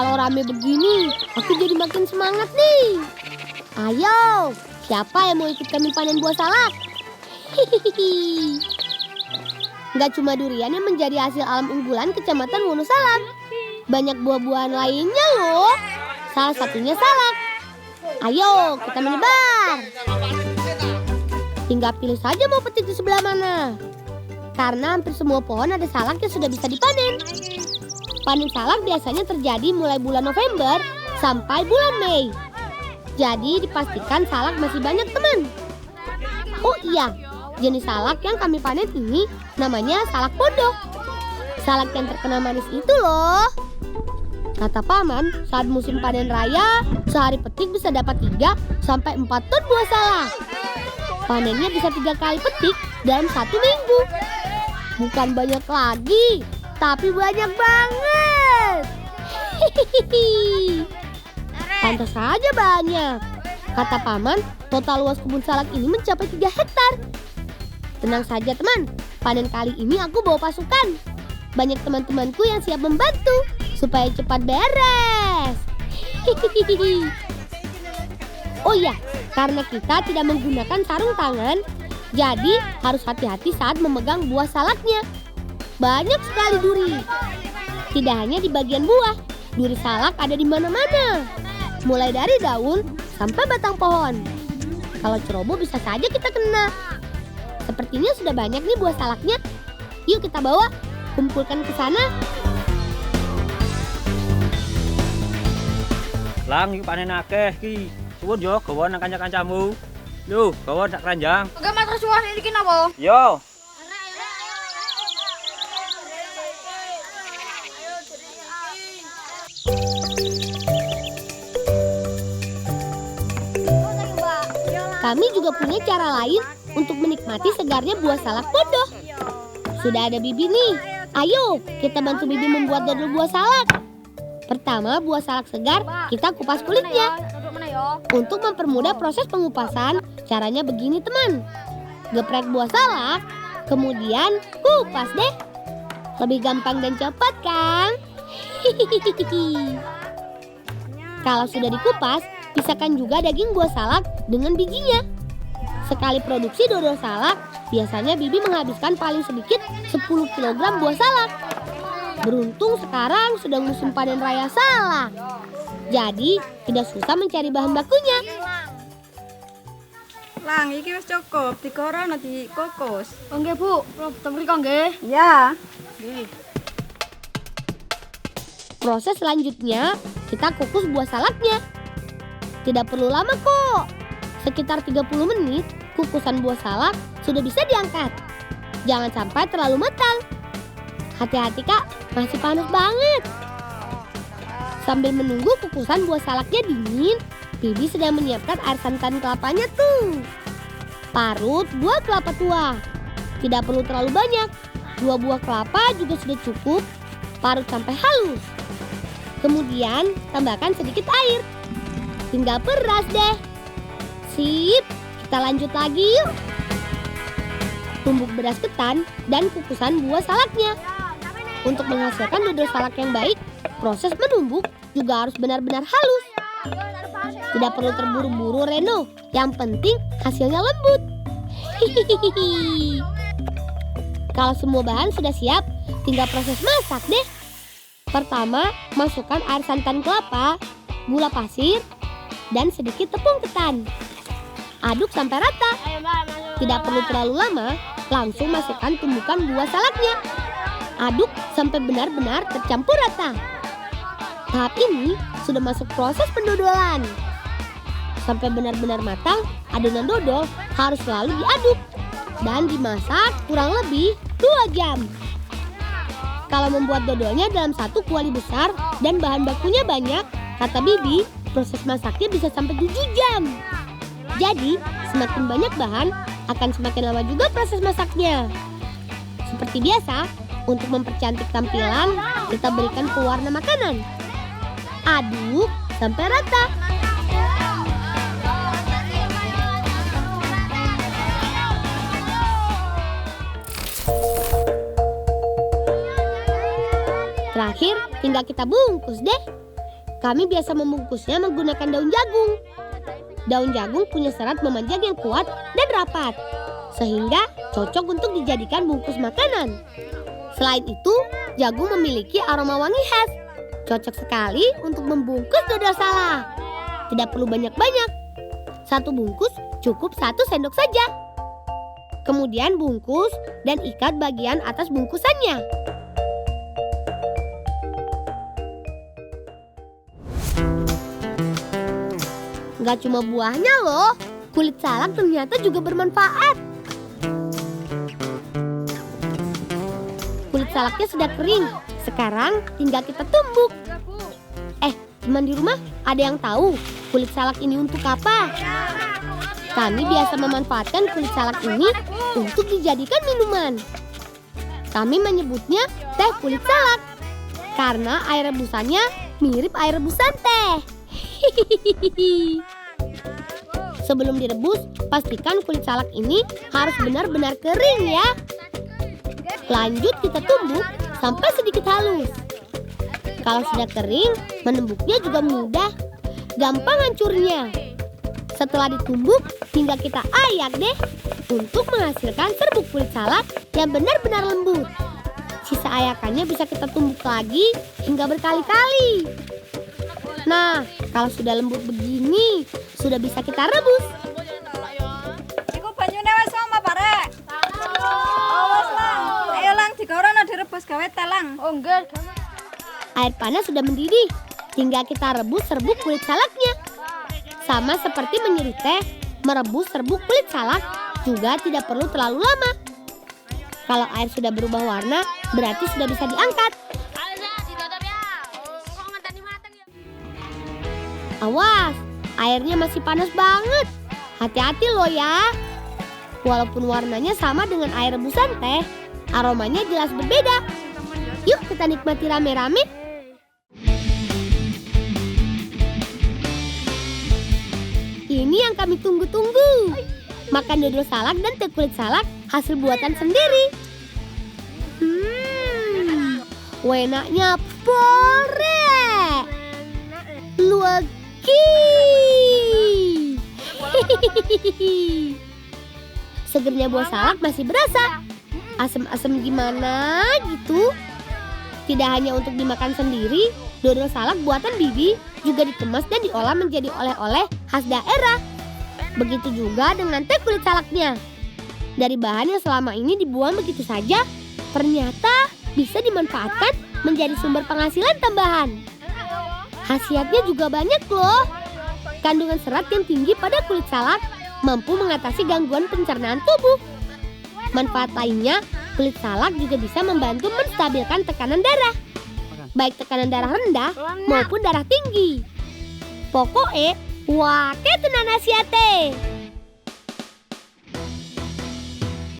Kalau rame begini, aku jadi makin semangat nih. Ayo, siapa yang mau ikut kami panen buah salak? Hihihi. Nggak cuma durian yang menjadi hasil alam unggulan Kecamatan Wonosalam. Banyak buah-buahan lainnya loh. Salah satunya salak. Ayo, kita menyebar. Tinggal pilih saja mau petik di sebelah mana. Karena hampir semua pohon ada salak yang sudah bisa dipanen. Panen salak biasanya terjadi mulai bulan November sampai bulan Mei. Jadi dipastikan salak masih banyak, teman. Oh iya, jenis salak yang kami panen ini namanya salak pondok. Salak yang terkenal manis itu loh. Kata paman, saat musim panen raya, sehari petik bisa dapat 3 sampai 4 ton buah salak. Panennya bisa 3 kali petik dalam 1 minggu. Bukan banyak lagi, tapi banyak banget. Hihihi. Pantas saja banyak. Kata paman, total luas kebun salak ini mencapai 3 hektar. Tenang saja teman, panen kali ini aku bawa pasukan. Banyak teman-temanku yang siap membantu supaya cepat beres. Hihihi. Oh iya, karena kita tidak menggunakan sarung tangan, jadi harus hati-hati saat memegang buah salaknya. Banyak sekali duri. Tidak hanya di bagian buah, duri salak ada di mana-mana. Mulai dari daun sampai batang pohon. Kalau ceroboh bisa saja kita kena. Sepertinya sudah banyak nih buah salaknya. Yuk kita bawa, kumpulkan ke sana. Lang yuk panen akeh ki. Suwun yo gawa nang kanca-kancamu. Lho, gawa sak keranjang. Oke, matur suwun iki napa? Yo. Kami juga punya cara lain untuk menikmati segarnya buah salak pondok. Sudah ada Bibi nih. Ayo, kita bantu Bibi membuat dodol buah salak. Pertama, buah salak segar kita kupas kulitnya. Untuk mempermudah proses pengupasan, caranya begini teman. Geprek buah salak, kemudian kupas deh. Lebih gampang dan cepat kan? Hihihi. Kalau sudah dikupas, pisahkan juga daging buah salak dengan bijinya. Sekali produksi dodol salak, biasanya Bibi menghabiskan paling sedikit 10 kg buah salak. Beruntung sekarang sedang musim panen raya salak. Jadi tidak susah mencari bahan bakunya. Lang, iki wis cukup, digoreng nanti dikukus. Oh nggih, Bu. Kula mriko nggih. Ya. Nggih. Proses selanjutnya, kita kukus buah salaknya. Tidak perlu lama kok. Sekitar 30 menit, kukusan buah salak sudah bisa diangkat. Jangan sampai terlalu matang. Hati-hati kak, masih panas banget. Sambil menunggu kukusan buah salaknya dingin, Bibi sedang menyiapkan air santan kelapanya tuh. Parut 2 kelapa tua. Tidak perlu terlalu banyak. 2 buah kelapa juga sudah cukup. Parut sampai halus. Kemudian tambahkan sedikit air. Tinggal peras deh. Sip, kita lanjut lagi yuk. Tumbuk beras ketan dan kukusan buah salaknya. Untuk menghasilkan dodol salak yang baik, proses menumbuk juga harus benar-benar halus. Tidak perlu terburu-buru Reno, yang penting hasilnya lembut. Hihihi. Kalau semua bahan sudah siap, tinggal proses masak deh. Pertama, masukkan air santan kelapa, gula pasir, dan sedikit tepung ketan. Aduk sampai rata. Tidak perlu terlalu lama, langsung masukkan tumbukan buah salaknya. Aduk sampai benar-benar tercampur rata. Tahap ini sudah masuk proses pendodolan. Sampai benar-benar matang, adonan dodol harus selalu diaduk dan dimasak kurang lebih 2 jam. Kalau membuat dodolnya dalam satu kuali besar dan bahan bakunya banyak, kata Bibi, proses masaknya bisa sampai 7 jam. Jadi, semakin banyak bahan, akan semakin lama juga proses masaknya. Seperti biasa, untuk mempercantik tampilan, kita berikan pewarna makanan. Aduk sampai rata. Terakhir, tinggal kita bungkus deh. Kami biasa membungkusnya menggunakan daun jagung. Daun jagung punya serat memanjang yang kuat dan rapat, sehingga cocok untuk dijadikan bungkus makanan. Selain itu, jagung memiliki aroma wangi khas. Cocok sekali untuk membungkus dodol salak. Tidak perlu banyak-banyak. Satu bungkus cukup 1 sendok saja. Kemudian bungkus dan ikat bagian atas bungkusannya. Gak cuma buahnya loh, kulit salak ternyata juga bermanfaat. Kulit salaknya sudah kering, sekarang tinggal kita tumbuk. Teman di rumah ada yang tahu kulit salak ini untuk apa? Kami biasa memanfaatkan kulit salak ini untuk dijadikan minuman. Kami menyebutnya teh kulit salak karena air rebusannya mirip air rebusan teh. Sebelum direbus, pastikan kulit salak ini harus benar-benar kering ya. Lanjut kita tumbuk sampai sedikit halus. Kalau sudah kering, menembuknya juga mudah, gampang hancurnya. Setelah ditumbuk, tinggal kita ayak deh untuk menghasilkan serbuk kulit salak yang benar-benar lembut. Sisa ayakannya bisa kita tumbuk lagi hingga berkali-kali. Nah, kalau sudah lembut begini, sudah bisa kita rebus. Iku banyune wis sama, Pak Rek. Wis lang. Ayo lang digorong direbus gawe teh lang. Oh enggak. Air panas sudah mendidih, tinggal kita rebus serbuk kulit salaknya. Sama seperti menyeduh teh, merebus serbuk kulit salak juga tidak perlu terlalu lama. Kalau air sudah berubah warna, berarti sudah bisa diangkat. Awas, airnya masih panas banget. Hati-hati loh ya. Walaupun warnanya sama dengan air rebusan teh, aromanya jelas berbeda. Yuk kita nikmati rame-rame. Ini yang kami tunggu-tunggu. Makan dodol salak dan teh kulit salak hasil buatan sendiri. Enaknya pore. Luagi. Segernya buah salak masih berasa. Asem-asem gimana gitu. Tidak hanya untuk dimakan sendiri, dodol salak buatan Bibi juga dikemas dan diolah menjadi oleh-oleh khas daerah. Begitu juga dengan teh kulit salaknya. Dari bahan yang selama ini dibuang begitu saja, ternyata bisa dimanfaatkan menjadi sumber penghasilan tambahan. Khasiatnya juga banyak loh. Kandungan serat yang tinggi pada kulit salak mampu mengatasi gangguan pencernaan tubuh. Manfaat lainnya, kulit salak juga bisa membantu menstabilkan tekanan darah, baik tekanan darah rendah maupun darah tinggi. Pokoknya, wake tenan nasiate.